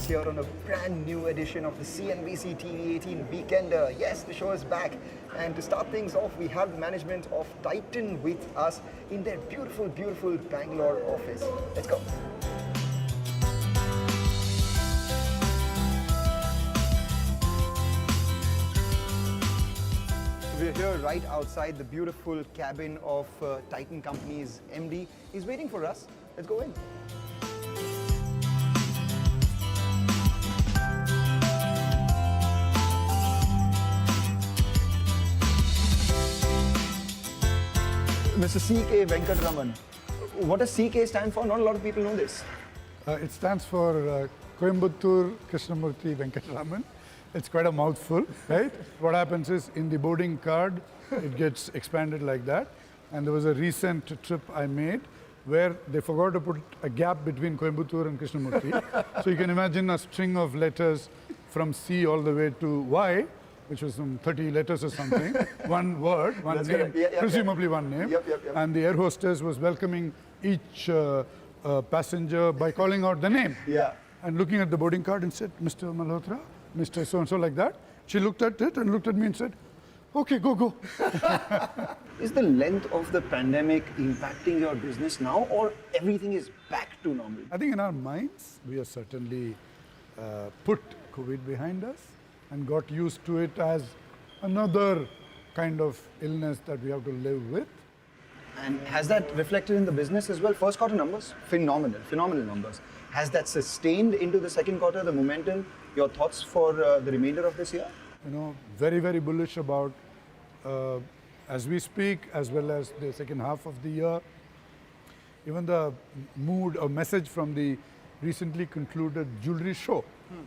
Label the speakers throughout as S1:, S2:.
S1: us here on a brand new edition of the CNBC TV18 Weekender. Yes, the show is back. And to start things off, we have the management of Titan with us in their beautiful, beautiful Bangalore office. Let's go. We're here right outside the beautiful cabin of Titan Company's MD. He's waiting for us. Let's go in. Mr. CK Venkataraman. What does CK stand for? Not a lot of people know this.
S2: It stands for Coimbatore Krishnamurthy Venkataraman. It's quite a mouthful, right? What happens is in the boarding card, it gets expanded like that. And there was a recent trip I made where they forgot to put a gap between Coimbatore and Krishnamurthy. So you can imagine a string of letters from C all the way to Y, which was some 30 letters or something. One word, one name, presumably one name. And the air hostess was welcoming each passenger by calling out the name. And looking at the boarding card and said, Mr. Malhotra, Mr. So-and-so, like that. She looked at it and looked at me and said, okay, go.
S1: Is the length of the pandemic impacting your business now, or everything is back to normal?
S2: I think in our minds, we have certainly put COVID behind us and got used to it as another kind of illness that we have to live with.
S1: And has that reflected in the business as well? First quarter numbers, phenomenal numbers. Has that sustained into the second quarter, the momentum? Your thoughts for the remainder of this year?
S2: You know, very, very bullish about as we speak, as well as the second half of the year. Even the mood or message from the recently concluded jewelry show.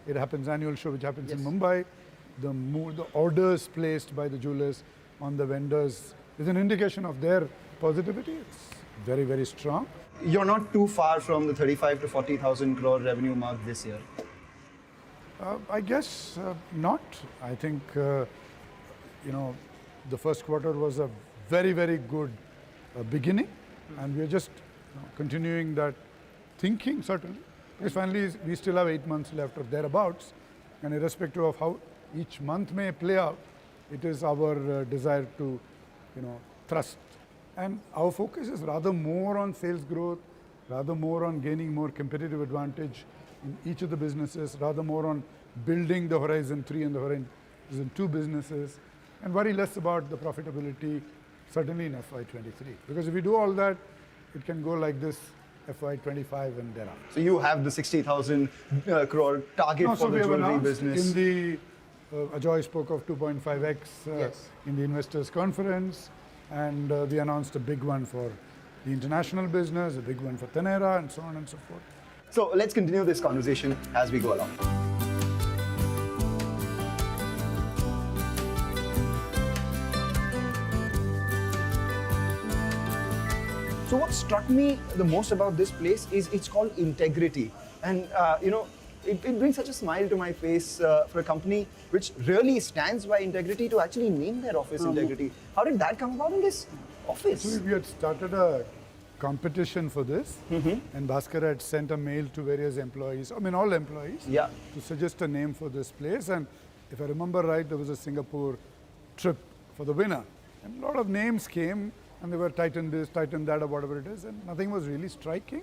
S2: It happens, annual show which happens in Mumbai. The mood, the orders placed by the jewelers on the vendors is an indication of their positivity. It's very, very strong.
S1: You're not too far from the 35 to 40,000 crore revenue mark this year.
S2: I guess not. I think, you know, the first quarter was a very, very good beginning. And we're just continuing that thinking, certainly. Because finally, we still have 8 months left or thereabouts. And irrespective of how each month may play out, it is our desire to, thrust. And our focus is rather more on sales growth, rather more on gaining more competitive advantage in each of the businesses, rather more on building the Horizon 3 and the Horizon 2 businesses, and worry less about the profitability, certainly in FY23. Because if we do all that, it can go like this FY25 and thereafter.
S1: So you have the 60,000 crore target for the jewelry business.
S2: In the, Ajoy spoke of 2.5x in the investors conference, and we announced a big one for the international business, a big one for Tenera, and so on and so forth.
S1: So let's continue this conversation as we go along. So what struck me the most about this place is it's called integrity. And it brings such a smile to my face for a company which really stands by integrity to actually name their office Integrity. How did that come about in this office?
S2: So we had started a competition for this, and Bhaskar had sent a mail to various employees, all employees, to suggest a name for this place. And if I remember right, there was a Singapore trip for the winner. And a lot of names came, and they were Titan this, Titan that, or whatever it is, and nothing was really striking.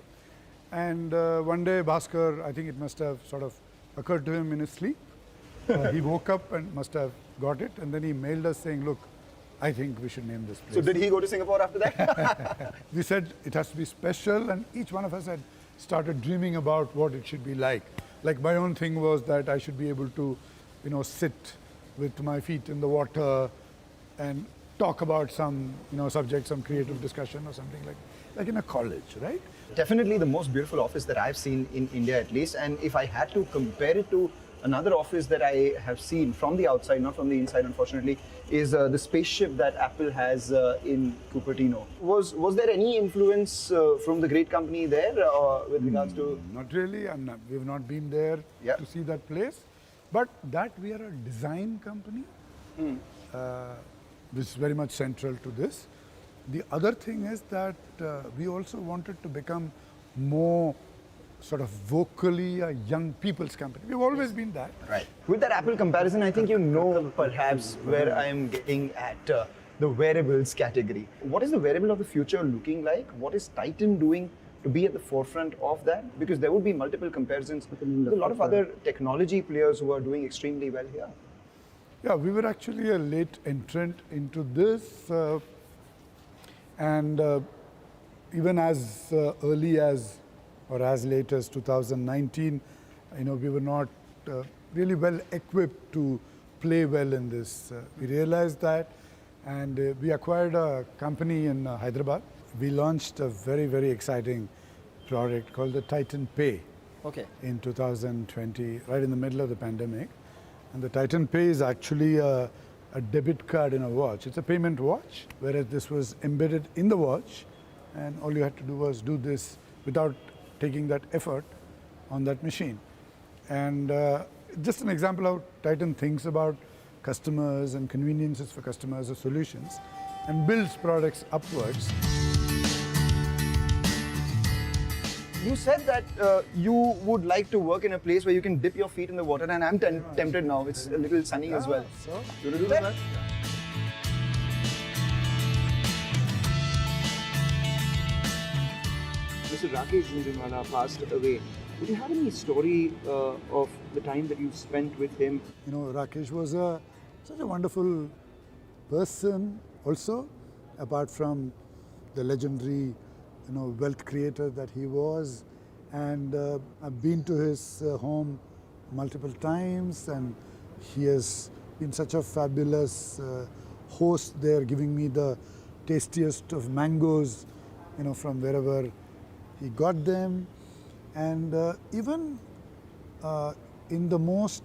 S2: And one day, Bhaskar, I think it must have sort of occurred to him in his sleep. He woke up and must have got it, and then he mailed us saying, look, I think we should name this place.
S1: So did he go to Singapore after that?
S2: We said it has to be special, and each one of us had started dreaming about what it should be like. Like my own thing was that I should be able to, sit with my feet in the water and talk about some, subject, some creative discussion or something like in a college, right?
S1: Definitely the most beautiful office that I've seen in India at least. And if I had to compare it to another office that I have seen from the outside, not from the inside unfortunately, is the spaceship that Apple has in Cupertino. Was there any influence from the great company there with regards to?
S2: Not really, we've not been there to see that place. But that we are a design company, which is very much central to this. The other thing is that we also wanted to become more sort of vocally a young people's company. We've always been that.
S1: Right. With that Apple comparison, I think you know perhaps where I am getting at the wearables category. What is the wearable of the future looking like? What is Titan doing to be at the forefront of that? Because there would be multiple comparisons with a lot of other technology players who are doing extremely well here.
S2: Yeah, we were actually a late entrant into this, and even as early as or as late as 2019, we were not really well equipped to play well in this. We realized that, and we acquired a company in Hyderabad. We launched a very, very exciting product called the Titan Pay in 2020, right in the middle of the pandemic. And the Titan Pay is actually a debit card in a watch. It's a payment watch, whereas this was embedded in the watch, and all you had to do was do this without taking that effort on that machine. And just an example how Titan thinks about customers and conveniences for customers or solutions and builds products upwards.
S1: You said that you would like to work in a place where you can dip your feet in the water, and I'm tempted now. It's a little sunny as well.
S2: So,
S1: You want to do that? Mr. Rakesh Jhunjhunwala passed away. Would you have any story of the time that you spent with him?
S2: Rakesh was such a wonderful person also, apart from the legendary wealth creator that he was. And I've been to his home multiple times, and he has been such a fabulous host there, giving me the tastiest of mangoes, from wherever he got them. And even in the most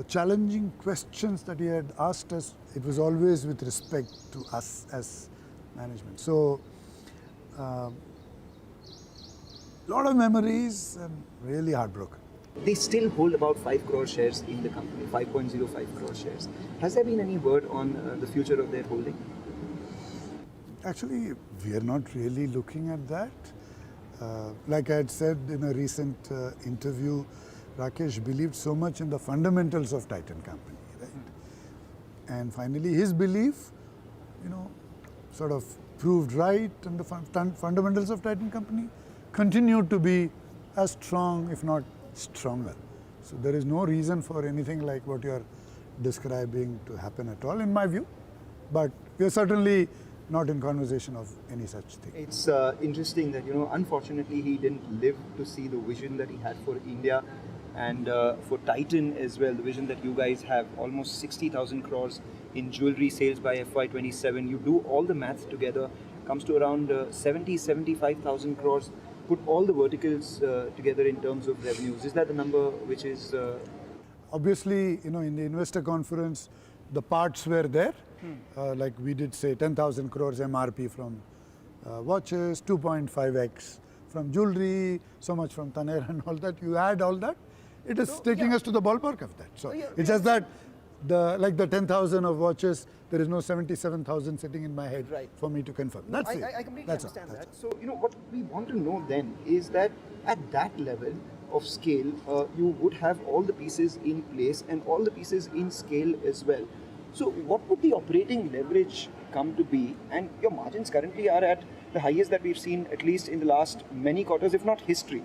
S2: challenging questions that he had asked us, it was always with respect to us as management. So, lot of memories and really heartbroken.
S1: They still hold about 5 crore shares in the company, 5.05 crore shares. Has there been any word on the future of their holding?
S2: Actually, we are not really looking at that. Like I had said in a recent interview, Rakesh believed so much in the fundamentals of Titan Company, right? And finally, his belief, sort of proved right, and the fundamentals of Titan Company continued to be as strong, if not stronger. So there is no reason for anything like what you are describing to happen at all, in my view. But we are certainly not in conversation of any such thing.
S1: It's interesting that, unfortunately he didn't live to see the vision that he had for India and for Titan as well, the vision that you guys have, almost 60,000 crores in jewelry sales by FY27. You do all the maths together, comes to around 75,000 crores. Put all the verticals together in terms of revenues. Is that the number which is...
S2: Obviously, in the investor conference, the parts were there. Like we did say 10,000 crores MRP from watches, 2.5x from jewelry, so much from Taner and all that. You add all that, it is taking us to the ballpark of that. So it's just that the 10,000 of watches, there is no 77,000 sitting in my head for me to confirm. That's it.
S1: I completely understand that. So, what we want to know then is that at that level of scale, you would have all the pieces in place and all the pieces in scale as well. So what would the operating leverage come to be? And your margins currently are at the highest that we've seen at least in the last many quarters, if not history.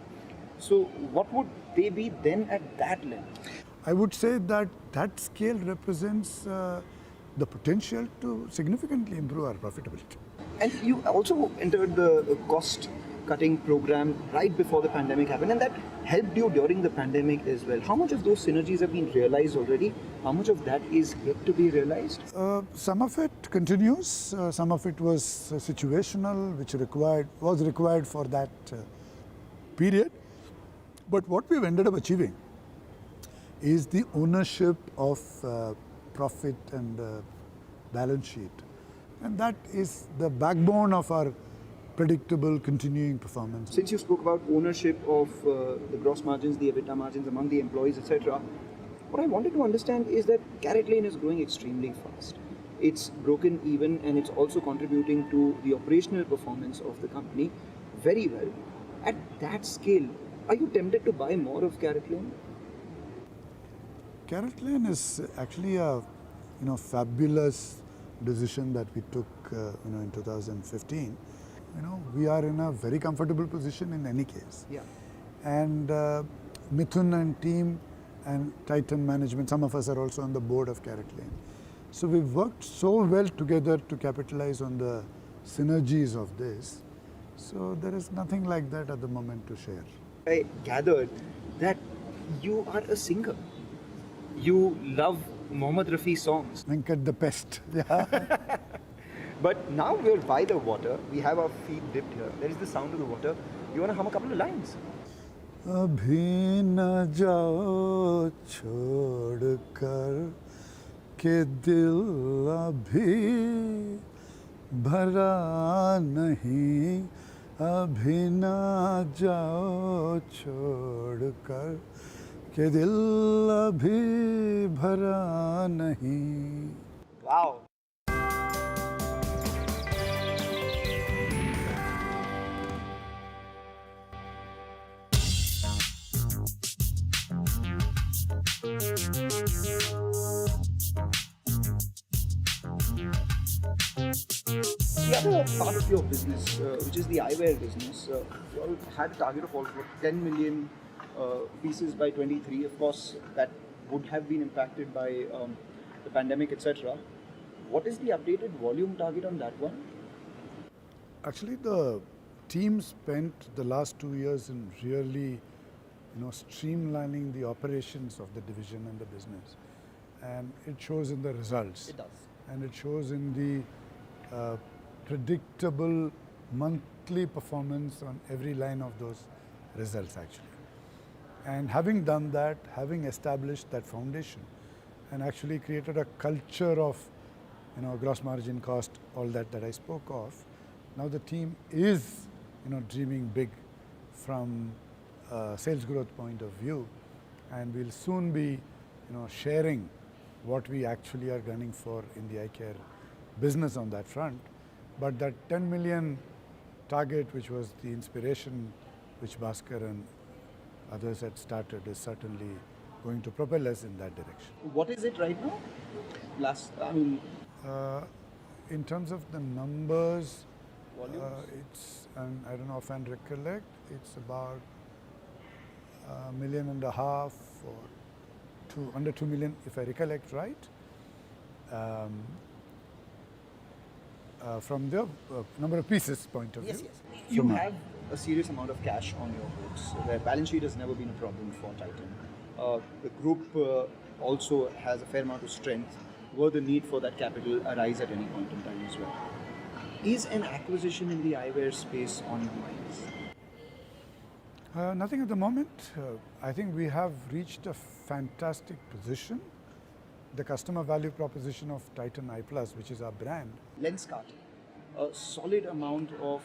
S1: So what would they be then at that level?
S2: I would say that that scale represents the potential to significantly improve our profitability.
S1: And you also entered the cost cutting program right before the pandemic happened, and that helped you during the pandemic as well. How much of those synergies have been realized already? How much of that is yet to be realized?
S2: Some of it continues. Some of it was situational, which was required for that period. But what we've ended up achieving is the ownership of profit and balance sheet. And that is the backbone of our predictable continuing performance.
S1: Since you spoke about ownership of the gross margins, the EBITDA margins among the employees, etc., what I wanted to understand is that CaratLane is growing extremely fast. It's broken even, and it's also contributing to the operational performance of the company very well. At that scale, are you tempted to buy more of CaratLane?
S2: CaratLane is actually a fabulous decision that we took in 2015. We are in a very comfortable position in any case.
S1: Yeah.
S2: And Mithun and team and Titan management, some of us are also on the board of CaratLane. So we've worked so well together to capitalize on the synergies of this. So there is nothing like that at the moment to share.
S1: I gathered that you are a singer. You love Mohammed Rafi songs.
S2: Venkat the pest. Yeah.
S1: But now we're by the water. We have our feet dipped here. There is the sound of the water. You want to hum a couple of lines?
S2: अभी न जाओ छोड़ कर के दिल अभी भरा नहीं अभी न जाओ छोड़ कर के दिल अभी भरा नहीं.
S1: Wow. The other part of your business, which is the eyewear business, you all had a target of almost 10 million pieces by 23. Of course, that would have been impacted by the pandemic, etc. What is the updated volume target on that one?
S2: Actually, the team spent the last 2 years in really streamlining the operations of the division and the business. And it shows in the results.
S1: It does.
S2: And it shows in the predictable monthly performance on every line of those results actually. And having done that, having established that foundation and actually created a culture of gross margin, cost, all that I spoke of, now the team is dreaming big from a sales growth point of view, and we'll soon be sharing what we actually are gunning for in the eye care business on that front. But that 10 million target, which was the inspiration which Bhaskar and others had started, is certainly going to propel us in that direction.
S1: What is it right now?
S2: In terms of the numbers,
S1: Volumes?
S2: it's, and I don't know if I recollect, it's about 1.5 million or under 2 million, if I recollect right. From the number of pieces point of view.
S1: Yes. You have a serious amount of cash on your books. The balance sheet has never been a problem for Titan. The group also has a fair amount of strength. Were the need for that capital arise at any point in time as well? Is an acquisition in the eyewear space on your minds?
S2: Nothing at the moment. I think we have reached a fantastic position. The customer value proposition of Titan Eye Plus, which is our brand.
S1: Lenskart, a solid amount of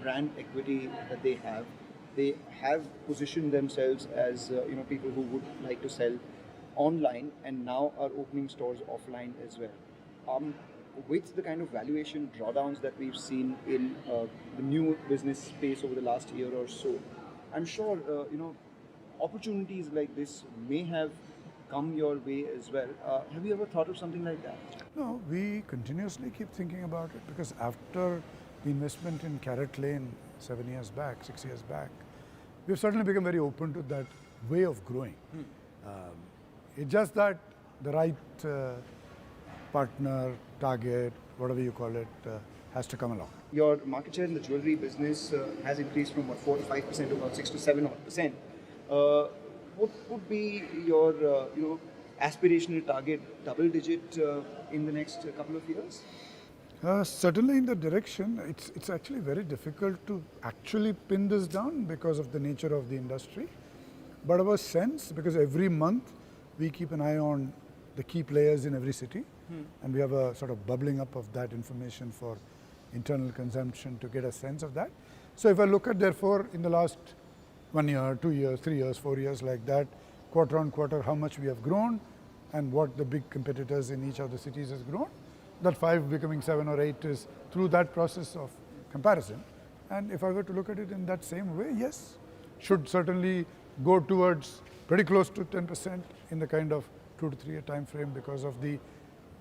S1: brand equity that they have. They have positioned themselves as people who would like to sell online and now are opening stores offline as well. With the kind of valuation drawdowns that we've seen in the new business space over the last year or so, I'm sure opportunities like this may have come your way as well. Have you ever thought of something like that?
S2: No, we continuously keep thinking about it because after the investment in CaratLane 6 years back, we've certainly become very open to that way of growing. It's just that the right partner, target, whatever you call it, has to come along.
S1: Your market share in the jewelry business has increased from 4 to 5% to about 6 to 7%. What would be your aspirational target, double digit in the next couple of years?
S2: Certainly in the direction. It's actually very difficult to actually pin this down because of the nature of the industry. But our sense, because every month we keep an eye on the key players in every city, and we have a sort of bubbling up of that information for internal consumption to get a sense of that. So if I look at therefore in the last 1 year, 2 years, 3 years, 4 years like that, quarter on quarter, how much we have grown and what the big competitors in each of the cities has grown, that 5 becoming 7 or 8 is through that process of comparison. And if I were to look at it in that same way, yes, should certainly go towards pretty close to 10% in the kind of 2 to 3 year time frame because of the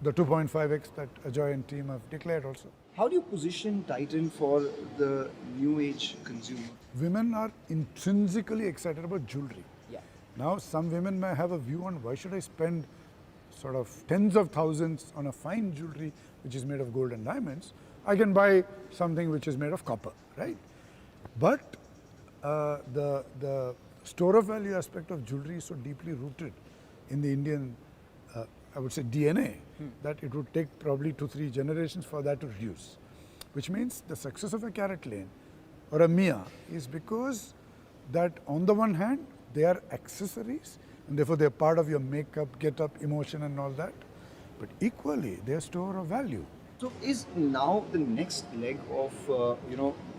S2: 2.5x that Ajoy and team have declared also.
S1: How do you position Titan for the new age consumer?
S2: Women are intrinsically excited about jewelry.
S1: Yeah.
S2: Now, some women may have a view on why should I spend sort of tens of thousands on a fine jewelry which is made of gold and diamonds. I can buy something which is made of copper, right? But the store of value aspect of jewelry is so deeply rooted in the Indian, I would say, DNA, that it would take probably 2-3 generations for that to reduce. Which means the success of a Carrot Lane or a Mia is because that on the one hand, they are accessories and therefore they are part of your makeup, get-up, emotion and all that. But equally, they are store of value.
S1: So is now the next leg of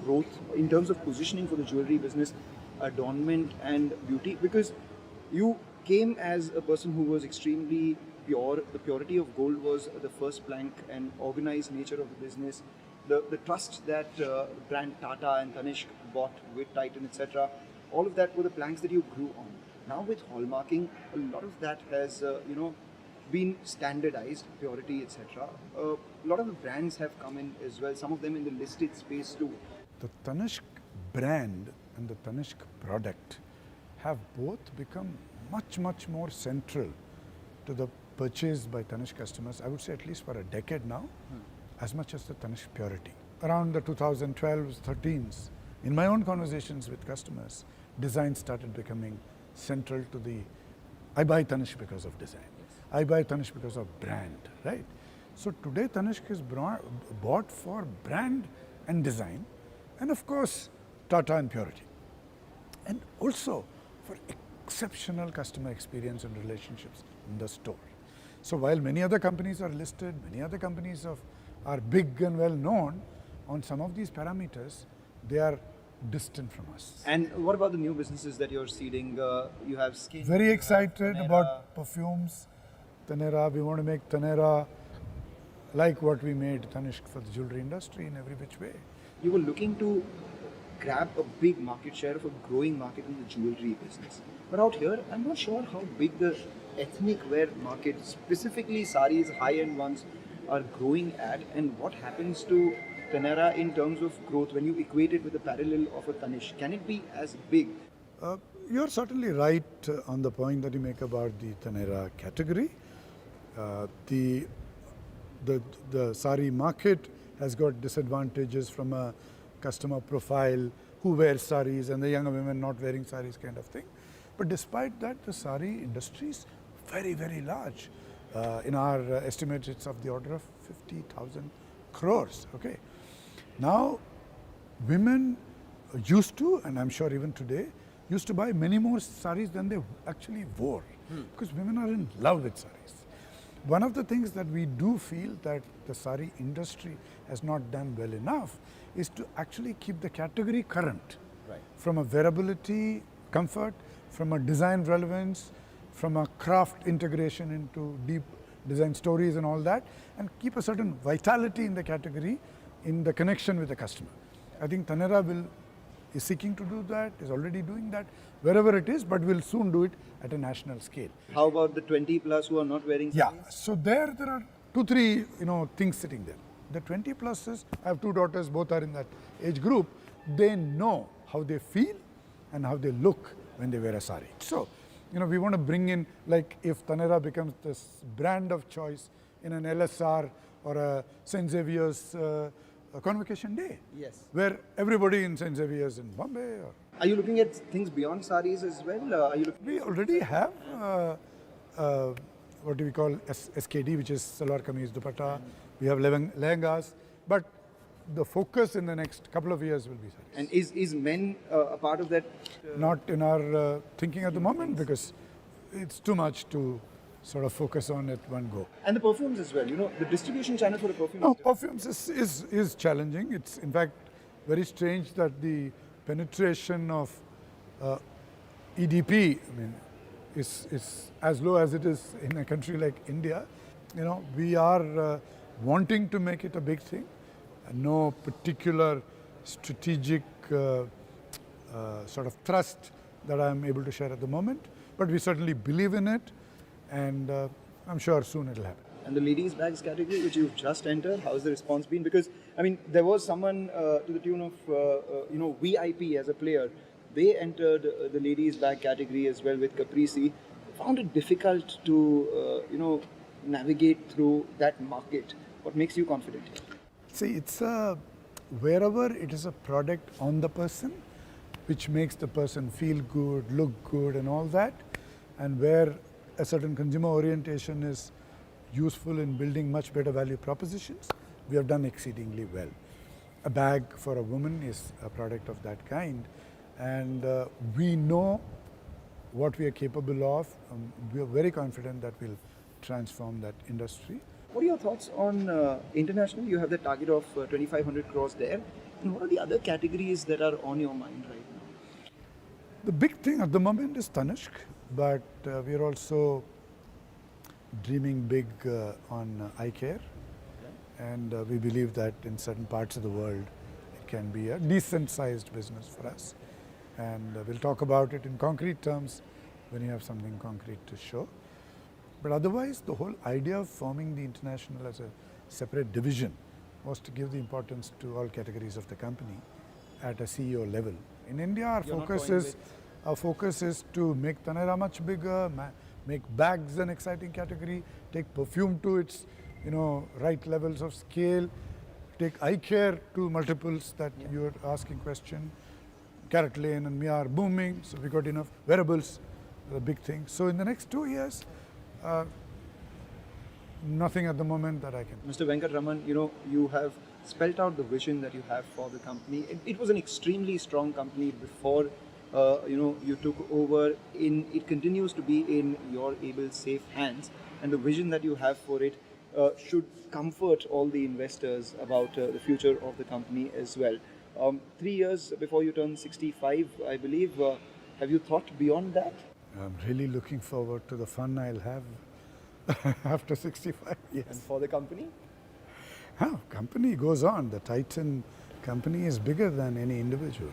S1: growth in terms of positioning for the jewelry business adornment and beauty? Because you came as a person who was extremely pure. The purity of gold was the first plank, and organized nature of the business, the trust that brand Tata and Tanishq bought with Titan, etc. All of that were the planks that you grew on. Now with hallmarking, a lot of that has been standardized, purity, etc. A lot of the brands have come in as well, some of them in the listed space too.
S2: The Tanishq brand and the Tanishq product have both become much more central to the purchase by Tanishq customers, I would say at least for a decade now, as much as the Tanishq purity. Around the 2012s, 13s, in my own conversations with customers, design started becoming central to the, I buy Tanishq because of design. I buy Tanishq because of brand, right? So today Tanishq is bought for brand and design, and of course Tata and purity, and also for exceptional customer experience and relationships in the store. So while many other companies are listed, many other companies are big and well known, on some of these parameters, they are distant from us.
S1: And what about the new businesses that you're seeding? You have skin.
S2: Very excited about perfumes. Taneira, we want to make Taneira like what we made Tanishq for the jewelry industry in every which way.
S1: You were looking to grab a big market share of a growing market in the jewelry business. But out here, I'm not sure how big the ethnic wear market, specifically saris, high-end ones, are growing at, and what happens to Taneira in terms of growth when you equate it with the parallel of a Tanishq. Can it be as big?
S2: You're certainly right on the point that you make about the Taneira category. The sari market has got disadvantages from a customer profile, who wears saris and the younger women not wearing saris kind of thing. But despite that, the sari industry is very large. In our estimates, it's of the order of 50,000 crores. Okay. Now, women used to, and I'm sure even today, used to buy many more saris than they actually wore, because women are in love with saris. One of the things that we do feel that the sari industry has not done well enough is to actually keep the category current,
S1: right,
S2: from a wearability, comfort, from a design relevance, from a craft integration into deep design stories and all that, and keep a certain vitality in the category in the connection with the customer. I think Taneira is seeking to do that, is already doing that wherever it is, but will soon do it at a national scale.
S1: How about the 20 plus who are not wearing saris?
S2: Yeah, so there are 2-3 things sitting there. The 20 pluses, I have 2 daughters, both are in that age group. They know how they feel and how they look when they wear a sari. So, we want to bring in, like if Taneira becomes this brand of choice in an LSR or a St. Xavier's Convocation Day,
S1: yes,
S2: where everybody in St. Xavier's in Bombay.
S1: Are you looking at things beyond saris as well?
S2: We already have what do we call SKD, which is Salwar Kameez Dupatta. We have lehengas, but the focus in the next couple of years will be saris.
S1: And is men a part of that?
S2: Not in our thinking at the moment, because it's too much to sort of focus on at one go.
S1: And the perfumes as well, the distribution channel for the perfumes.
S2: No, perfumes is challenging. It's in fact very strange that the penetration of EDP, is as low as it is in a country like India. We are wanting to make it a big thing. No particular strategic sort of thrust that I'm able to share at the moment, but we certainly believe in it, and I'm sure soon it'll happen.
S1: And the ladies' bags category, which you've just entered, how's the response been? Because, I mean, there was someone to the tune of, VIP as a player. They entered the ladies' bag category as well with Caprese. Found it difficult to, navigate through that market. What makes you confident here?
S2: See, it's wherever it is a product on the person, which makes the person feel good, look good and all that, and where a certain consumer orientation is useful in building much better value propositions, we have done exceedingly well. A bag for a woman is a product of that kind, and we know what we are capable of. We are very confident that we'll transform that industry.
S1: What are your thoughts on international? You have the target of 2,500 crores there. And what are the other categories that are on your mind right now?
S2: The big thing at the moment is Tanishq, but we are also dreaming big on eye care, and we believe that in certain parts of the world it can be a decent sized business for us, and we'll talk about it in concrete terms when you have something concrete to show. But otherwise, the whole idea of forming the international as a separate division was to give the importance to all categories of the company at a CEO level. In India, our focus is to make Taneira much bigger, make bags an exciting category, take perfume to its right levels of scale, take eye care to multiples that you're asking question. Carrot Lane and Mia are booming, so we got enough wearables, the big thing. So in the next 2 years, nothing at the moment that I can.
S1: Mr. Venkataraman, you have spelt out the vision that you have for the company. It was an extremely strong company before you took over. It continues to be in your able, safe hands, and the vision that you have for it should comfort all the investors about the future of the company as well. 3 years before you turn 65, I believe, have you thought beyond that?
S2: I'm really looking forward to the fun I'll have after 65 years.
S1: And for the company?
S2: Company goes on. The Titan company is bigger than any individual.